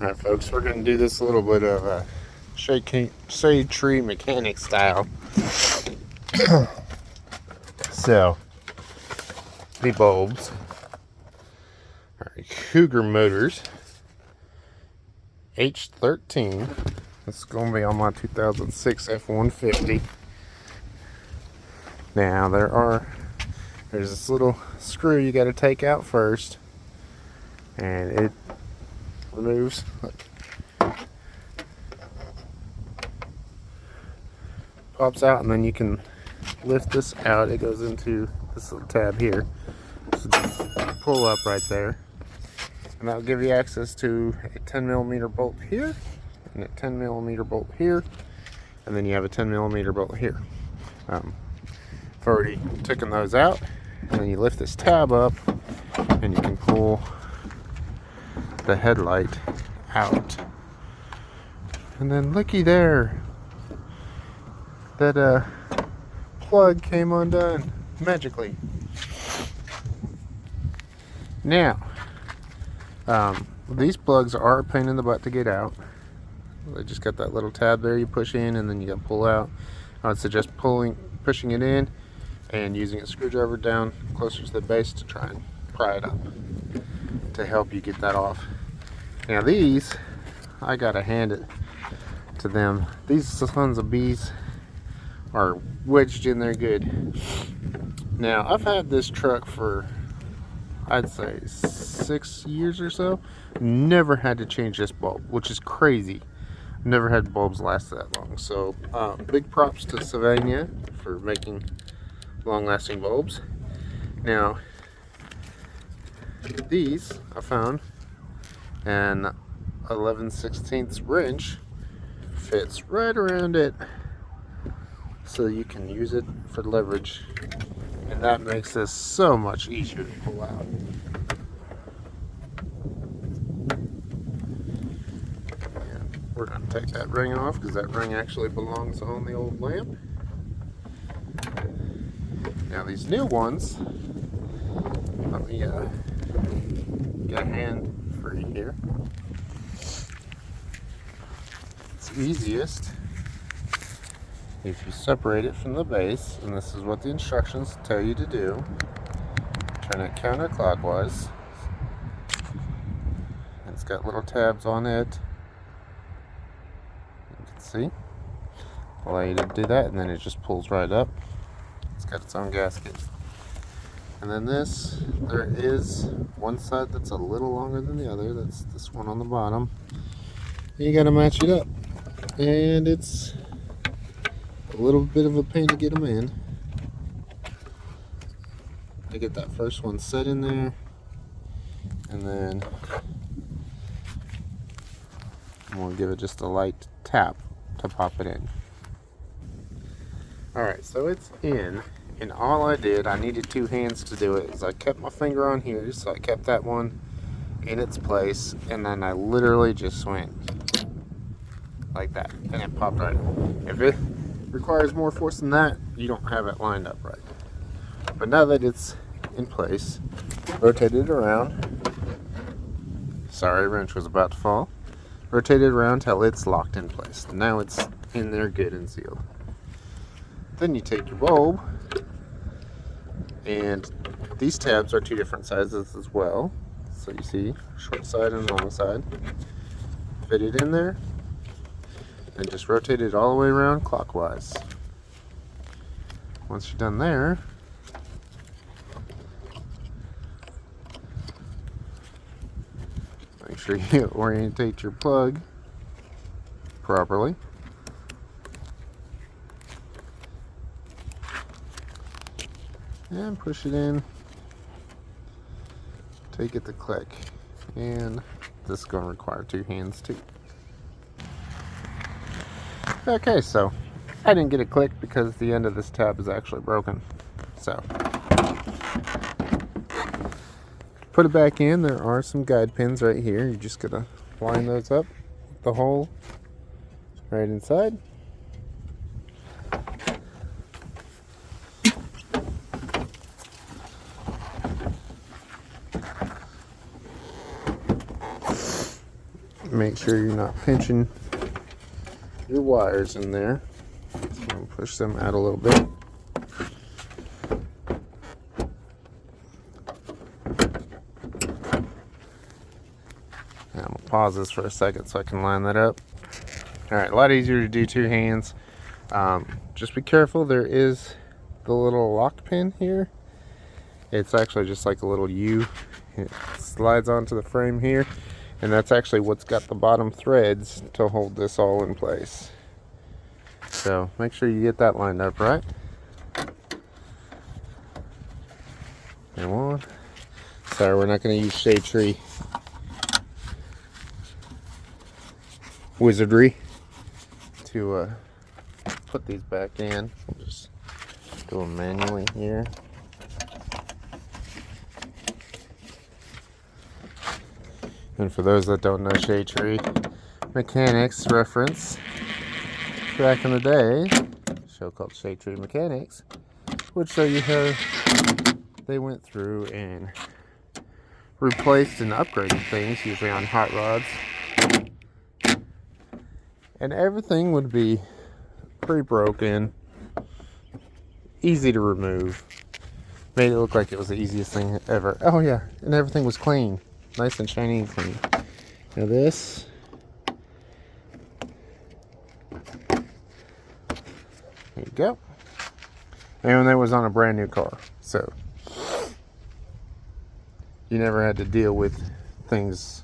Alright folks, we're going to do this a little bit of shade tree mechanic style. So, the bulbs are Cougar motors H13. This is going to be on my 2006 F150. Now there's this little screw you got to take out first, and it removes. Pops out, and then you can lift this out. It goes into this little tab here. So just pull up right there, and that'll give you access to a 10mm bolt here and a 10mm bolt here, and then you have a 10mm bolt here. I've already taken those out, and then you lift this tab up and you can pull the headlight out, and then looky there, that plug came undone magically. Now these plugs are a pain in the butt to get out. They just got that little tab there you push in, and then you got to pull out. I would suggest pushing it in and using a screwdriver down closer to the base to try and pry it up to help you get that off. Now these, I gotta hand it to them. These sons of bees are wedged in there good. Now I've had this truck for, I'd say, 6 years or so. Never had to change this bulb, which is crazy. Never had bulbs last that long. So big props to Sylvania for making long-lasting bulbs. Now these I found an 11/16 wrench fits right around it, so you can use it for leverage, and that makes this so much easier to pull out. And we're going to take that ring off, because that ring actually belongs on the old lamp. Now these new ones, let me get a hand free here. It's easiest if you separate it from the base, and this is what the instructions tell you to do. Turn it counterclockwise. It's got little tabs on it. You can see. Allow you to do that, and then it just pulls right up. It's got its own gasket. And then this, there is one side that's a little longer than the other. That's this one on the bottom. And you gotta match it up. And it's a little bit of a pain to get them in. I get that first one set in there, and then I'm gonna give it just a light tap to pop it in. Alright, so it's in, and all I did, I needed two hands to do it, is I kept my finger on here, so I kept that one in its place, and then I literally just went like that, and it popped right in. If it requires more force than that, you don't have it lined up right. But now that it's in place, rotate it around. Sorry, wrench was about to fall. Rotate it around till it's locked in place. Now it's in there good and sealed. Then you take your bulb, and these tabs are two different sizes as well. So you see, short side and long side. Fit it in there, and just rotate it all the way around clockwise. Once you're done there, make sure you orientate your plug properly. And push it in. Take it to click. And this is going to require two hands too. Okay, so I didn't get it clicked because the end of this tab is actually broken. So put it back in. There are some guide pins right here. You just gotta line those up with the hole right inside. make sure you're not pinching your wires in there. So I'm going to push them out a little bit. I'm going to pause this for a second so I can line that up. Alright, a lot easier to do two hands. Just be careful, there is the little lock pin here. It's actually just like a little U. It slides onto the frame here, and that's actually what's got the bottom threads to hold this all in place. So make sure you get that lined up right. And one. Sorry, we're not going to use shade tree wizardry to put these back in. We'll just do them manually here. And for those that don't know shade tree mechanics reference, back in the day, a show called Shade Tree Mechanics would show you how they went through and replaced and upgraded things, usually on hot rods. And everything would be pre-broken, easy to remove. Made it look like it was the easiest thing ever. Oh yeah, and everything was clean. Nice and shiny and clean. Now this, there you go. And that was on a brand new car, so you never had to deal with things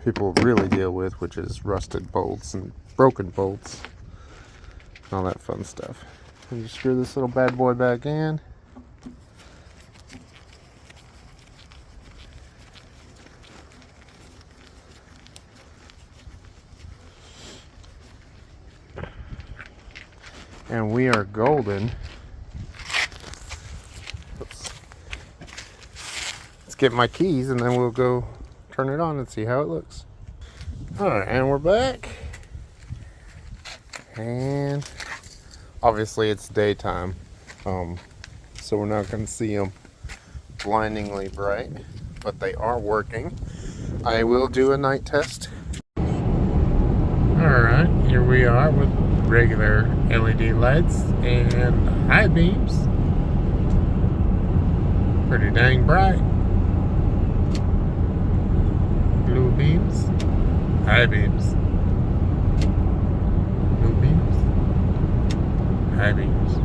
people really deal with, which is rusted bolts and broken bolts and all that fun stuff. And you screw this little bad boy back in. And we are golden. Oops. Let's get my keys and then we'll go turn it on and see how it looks. Alright, and we're back. And obviously it's daytime, so we're not going to see them blindingly bright, but they are working. I will do a night test. Alright, here we are with regular LED lights and high beams. Pretty dang bright. Blue beams, high beams. Blue beams, high beams.